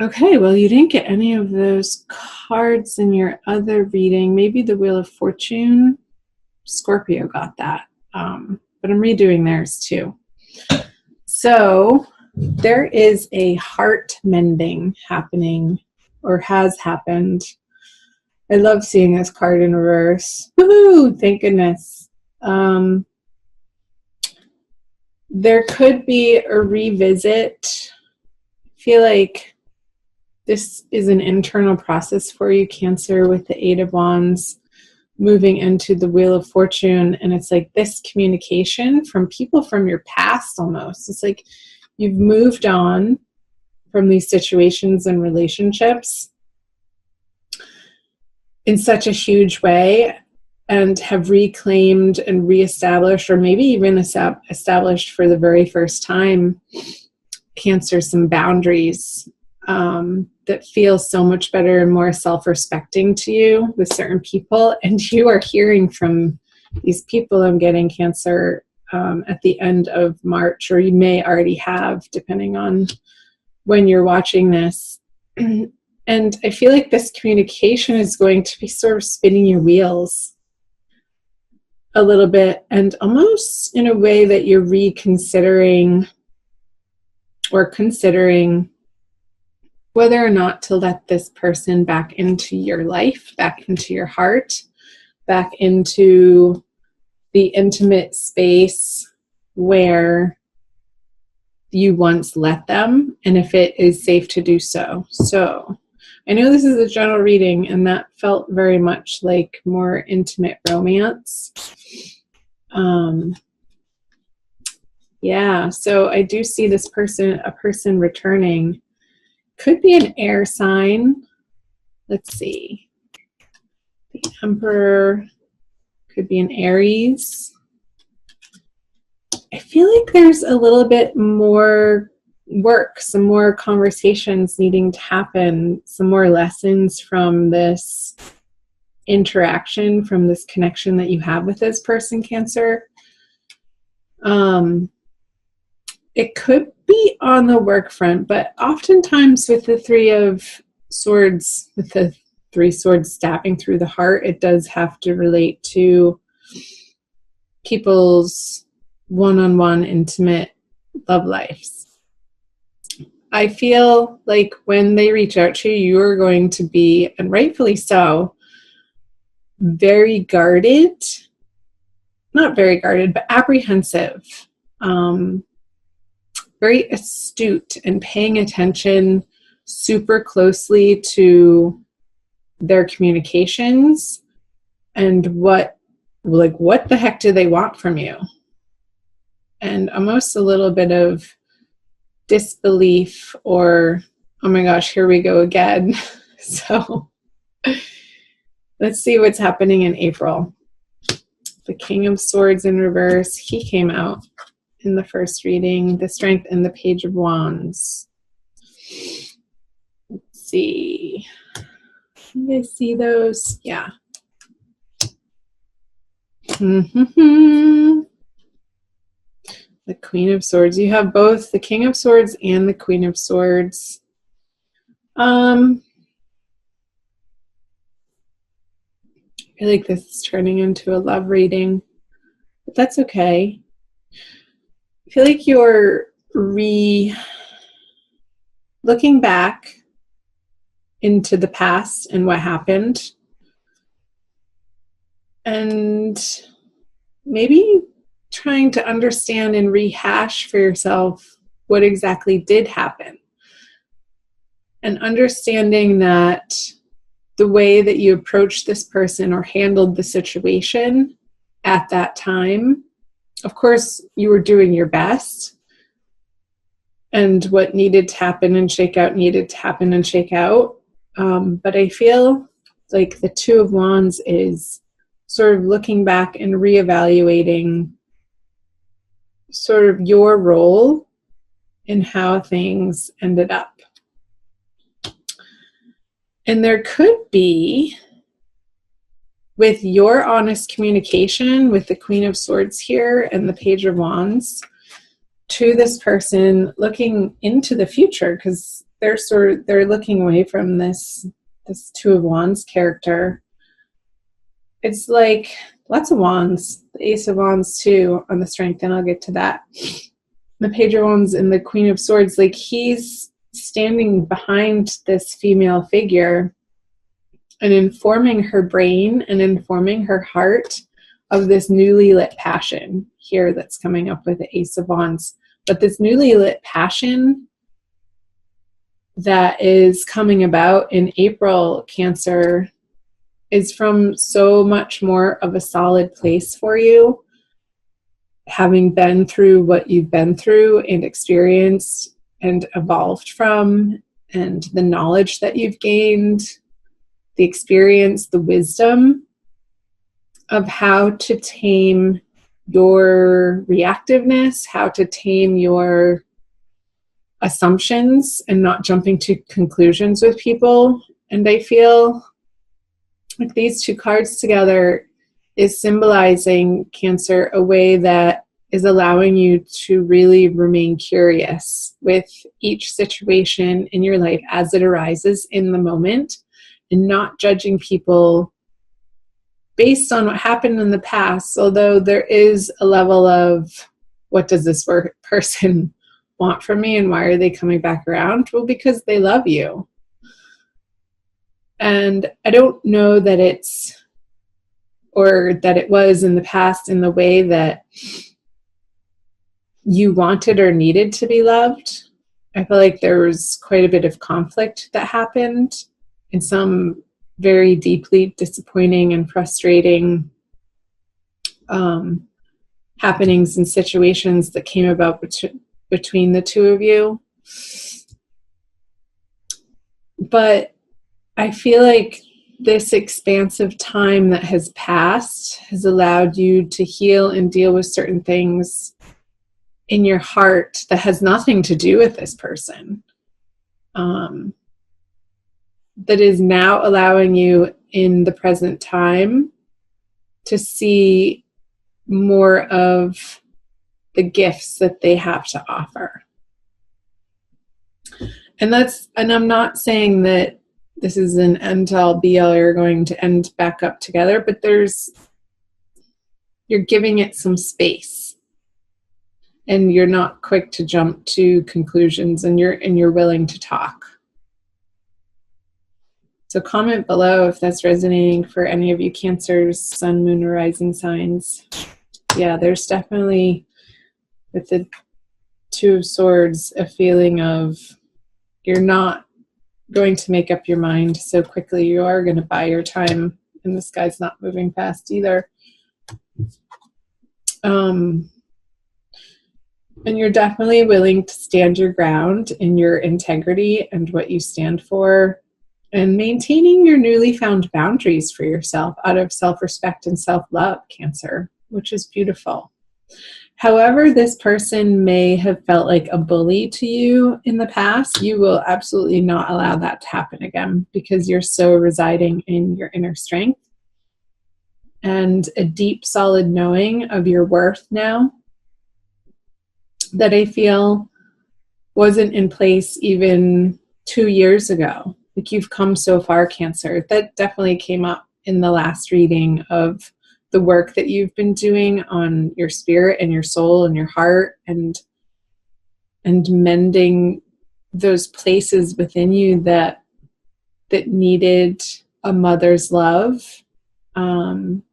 Okay, well, you didn't get any of those cards in your other reading. Maybe the Wheel of Fortune. Scorpio got that. But I'm redoing theirs too. So there is a heart mending happening or has happened. I love seeing this card in reverse. Woohoo! Thank goodness. There could be a revisit. I feel like this is an internal process for you, Cancer, with the Eight of Wands moving into the Wheel of Fortune. And it's like this communication from people from your past almost. It's like you've moved on from these situations and relationships in such a huge way and have reclaimed and reestablished, or maybe even established for the very first time, Cancer, some boundaries that feel so much better and more self-respecting to you with certain people. And you are hearing from these people, I'm getting, Cancer, at the end of March, or you may already have, depending on when you're watching this. And I feel like this communication is going to be sort of spinning your wheels a little bit, and almost in a way that you're reconsidering or considering whether or not to let this person back into your life, back into your heart, back into the intimate space where you once let them, and if it is safe to do so. So I know this is a general reading, and that felt very much like more intimate romance. Yeah, so I do see this person, a person returning. Could be an air sign. Let's see. The Emperor could be an Aries. I feel like there's a little bit more work, some more conversations needing to happen, some more lessons from this interaction, from this connection that you have with this person, Cancer. It could be on the work front, but oftentimes with the Three of Swords, with the three swords stabbing through the heart, it does have to relate to people's one-on-one intimate love lives. I feel like when they reach out to you, you're going to be, and rightfully so, very guarded, not very guarded, but apprehensive, very astute and paying attention super closely to their communications and what the heck do they want from you? And almost a little bit of disbelief, or, oh my gosh, here we go again. So let's see what's happening in April. The King of Swords in reverse, he came out in the first reading. The Strength and the Page of Wands. Let's see. Can you guys see those? Yeah. The Queen of Swords. You have both the King of Swords and the Queen of Swords. I feel like this is turning into a love reading, but that's okay. I feel like you're looking back into the past and what happened, and maybe trying to understand and rehash for yourself what exactly did happen, and understanding that the way that you approached this person or handled the situation at that time, of course, you were doing your best, and what needed to happen and shake out needed to happen and shake out. But I feel like the Two of Wands is sort of looking back and reevaluating sort of your role in how things ended up. And there could be, with your honest communication with the Queen of Swords here and the Page of Wands, to this person looking into the future, because they're looking away from this Two of Wands character. It's like lots of wands, the Ace of Wands too on the Strength, and I'll get to that. The Page of Wands and the Queen of Swords, like he's standing behind this female figure and informing her brain and informing her heart of this newly lit passion here that's coming up with the Ace of Wands. But this newly lit passion that is coming about in April, Cancer, is from so much more of a solid place for you, having been through what you've been through and experienced and evolved from, and the knowledge that you've gained, the experience, the wisdom of how to tame your reactiveness, how to tame your assumptions and not jumping to conclusions with people. And I feel like these two cards together is symbolizing, Cancer, a way that is allowing you to really remain curious with each situation in your life as it arises in the moment, and not judging people based on what happened in the past, although there is a level of, what does this person want from me and why are they coming back around? Well, because they love you. And I don't know that it's, or that it was in the past in the way that you wanted or needed to be loved. I feel like there was quite a bit of conflict that happened, and some very deeply disappointing and frustrating happenings and situations that came about between the two of you. But I feel like this expansive time that has passed has allowed you to heal and deal with certain things in your heart that has nothing to do with this person. That is now allowing you in the present time to see more of the gifts that they have to offer. And I'm not saying that this is an end-all be-all, you're going to end back up together, but you're giving it some space, and you're not quick to jump to conclusions, and you're willing to talk. So comment below if that's resonating for any of you Cancers, Sun, Moon, or Rising signs. Yeah, there's definitely, with the Two of Swords, a feeling of you're not going to make up your mind so quickly. You are going to buy your time, and this guy's not moving fast either. And you're definitely willing to stand your ground in your integrity and what you stand for, and maintaining your newly found boundaries for yourself out of self-respect and self-love, Cancer, which is beautiful. However, this person may have felt like a bully to you in the past, you will absolutely not allow that to happen again, because you're so residing in your inner strength and a deep, solid knowing of your worth now that I feel wasn't in place even 2 years ago. Like, you've come so far, Cancer. That definitely came up in the last reading of the work that you've been doing on your spirit and your soul and your heart, and mending those places within you that needed a mother's love, that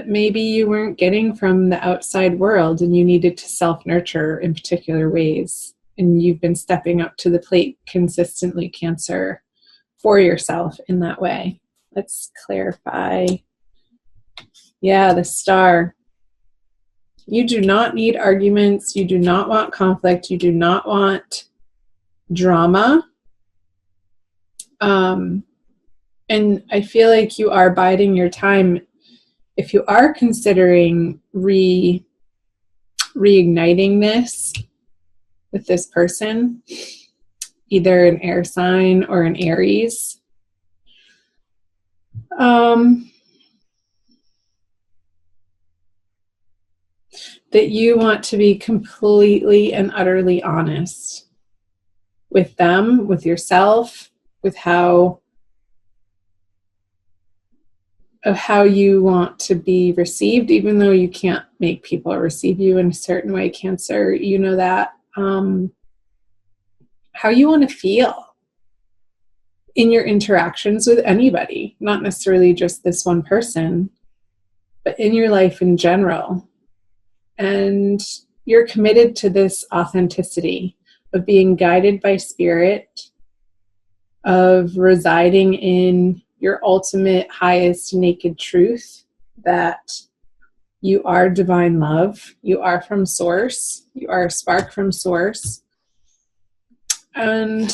maybe you weren't getting from the outside world, and you needed to self-nurture in particular ways. And you've been stepping up to the plate consistently, Cancer, for yourself in that way. Let's clarify. Yeah, the Star. You do not need arguments. You do not want conflict. You do not want drama. And I feel like you are biding your time. If you are considering reigniting this with this person, either an air sign or an Aries, that you want to be completely and utterly honest with them, with yourself, with how you want to be received, even though you can't make people receive you in a certain way, Cancer. You know that. How you want to feel in your interactions with anybody, not necessarily just this one person, but in your life in general. And you're committed to this authenticity of being guided by spirit, of residing in your ultimate highest naked truth, that you are divine love, you are from source, you are a spark from source. And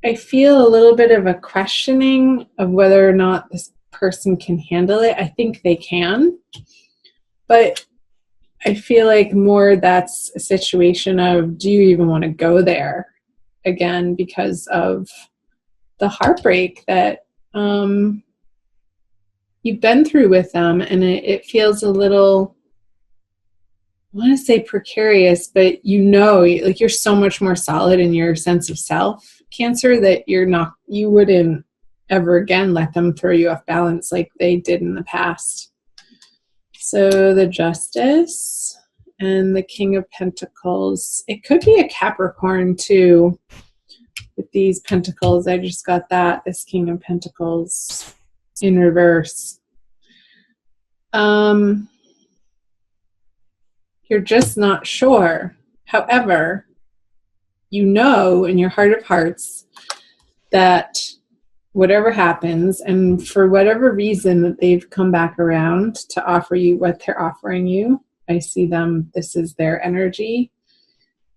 I feel a little bit of a questioning of whether or not this person can handle it. I think they can, but I feel like more that's a situation of, do you even want to go there again, because of the heartbreak that you've been through with them. And it feels a little, I want to say precarious, but like you're so much more solid in your sense of self, Cancer, that you wouldn't ever again let them throw you off balance like they did in the past. So the Justice and the King of Pentacles. It could be a Capricorn too with these pentacles. I just got that, this King of Pentacles in reverse. You're just not sure. However, you know in your heart of hearts that whatever happens, and for whatever reason that they've come back around to offer you what they're offering you, I see them, this is their energy.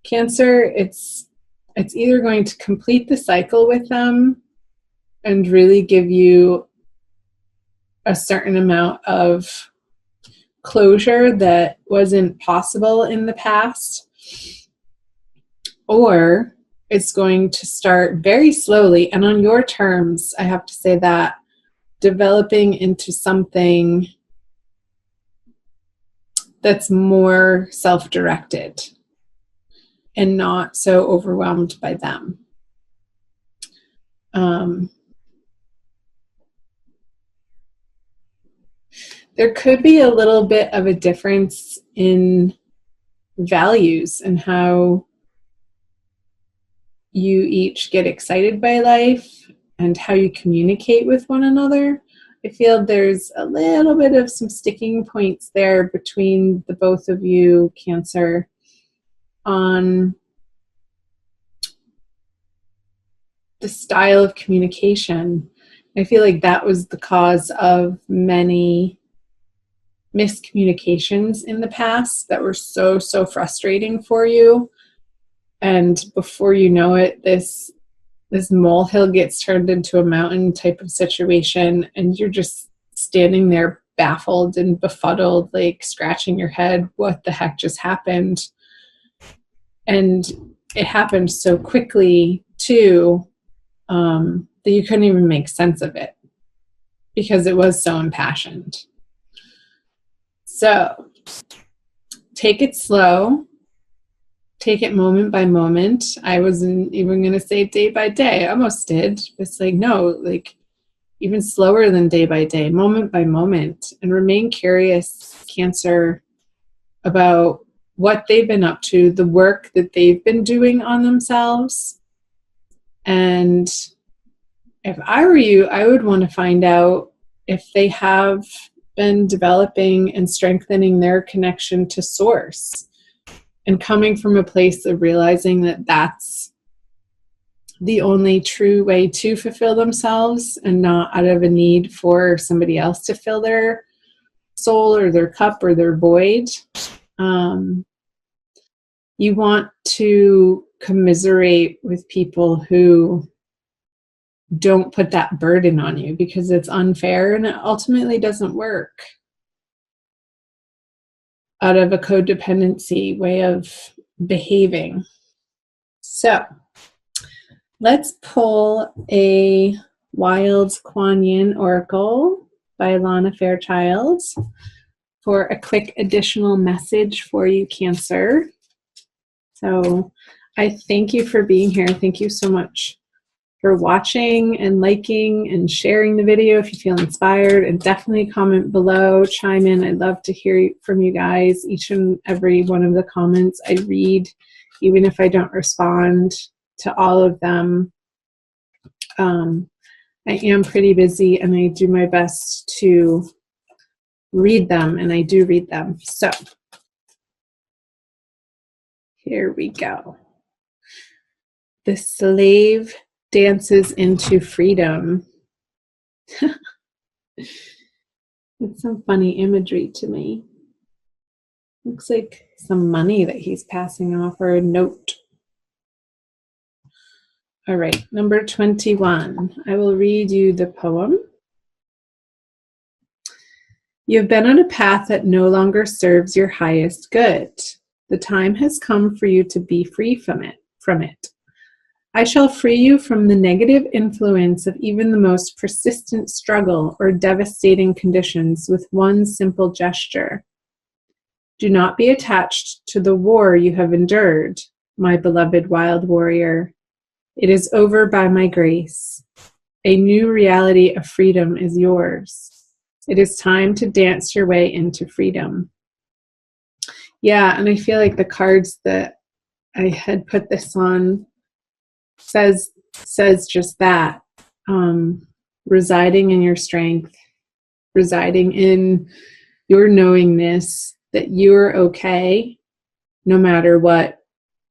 Cancer, it's either going to complete the cycle with them and really give you a certain amount of closure that wasn't possible in the past, or it's going to start very slowly and on your terms, I have to say that, developing into something that's more self-directed and not so overwhelmed by them. There could be a little bit of a difference in values and how you each get excited by life and how you communicate with one another. I feel there's a little bit of some sticking points there between the both of you, Cancer, on the style of communication. I feel like that was the cause of many miscommunications in the past that were so frustrating for you. And before you know it, this molehill gets turned into a mountain type of situation, and you're just standing there baffled and befuddled, like scratching your head, what the heck just happened? And it happened so quickly too, that you couldn't even make sense of it because it was so impassioned. So take it slow. Take it moment by moment. I wasn't even going to say day by day. I almost did. It's like, no, like even slower than day by day, moment by moment, and remain curious, Cancer, about what they've been up to, the work that they've been doing on themselves. And if I were you, I would want to find out if they have been developing and strengthening their connection to source, and coming from a place of realizing that that's the only true way to fulfill themselves, and not out of a need for somebody else to fill their soul or their cup or their void. You want to commiserate with people who don't put that burden on you, because it's unfair and it ultimately doesn't work out of a codependency way of behaving. So let's pull a Wild Kuan Yin Oracle by Lana Fairchild for a quick additional message for you, Cancer. So I thank you for being here. Thank you so much for watching and liking and sharing the video if you feel inspired, and definitely comment below, chime in. I'd love to hear from you guys. Each and every one of the comments I read, even if I don't respond to all of them. I am pretty busy and I do my best to read them, and I do read them. So here we go. The slave dances into freedom. It's some funny imagery to me. Looks like some money that he's passing off, or a note. All right, number 21. I will read you the poem. You have been on a path that no longer serves your highest good. The time has come for you to be free from it. I shall free you from the negative influence of even the most persistent struggle or devastating conditions with one simple gesture. Do not be attached to the war you have endured, my beloved wild warrior. It is over by my grace. A new reality of freedom is yours. It is time to dance your way into freedom. Yeah, and I feel like the cards that I had put this on says just that. Residing in your strength, residing in your knowingness that you're okay, no matter what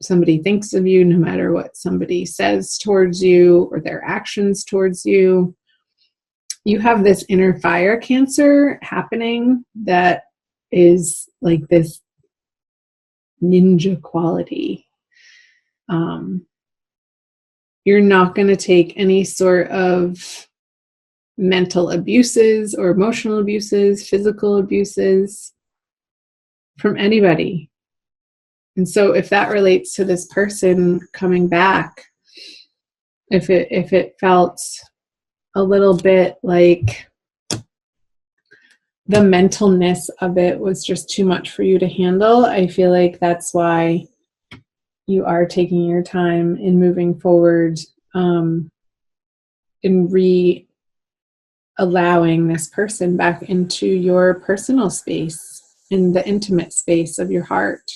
somebody thinks of you, no matter what somebody says towards you or their actions towards you. You have this inner fire, Cancer, happening that is like this ninja quality. You're not going to take any sort of mental abuses or emotional abuses, physical abuses from anybody. And so if that relates to this person coming back, if it felt a little bit like the mentalness of it was just too much for you to handle, I feel like that's why you are taking your time in moving forward, in allowing this person back into your personal space, in the intimate space of your heart.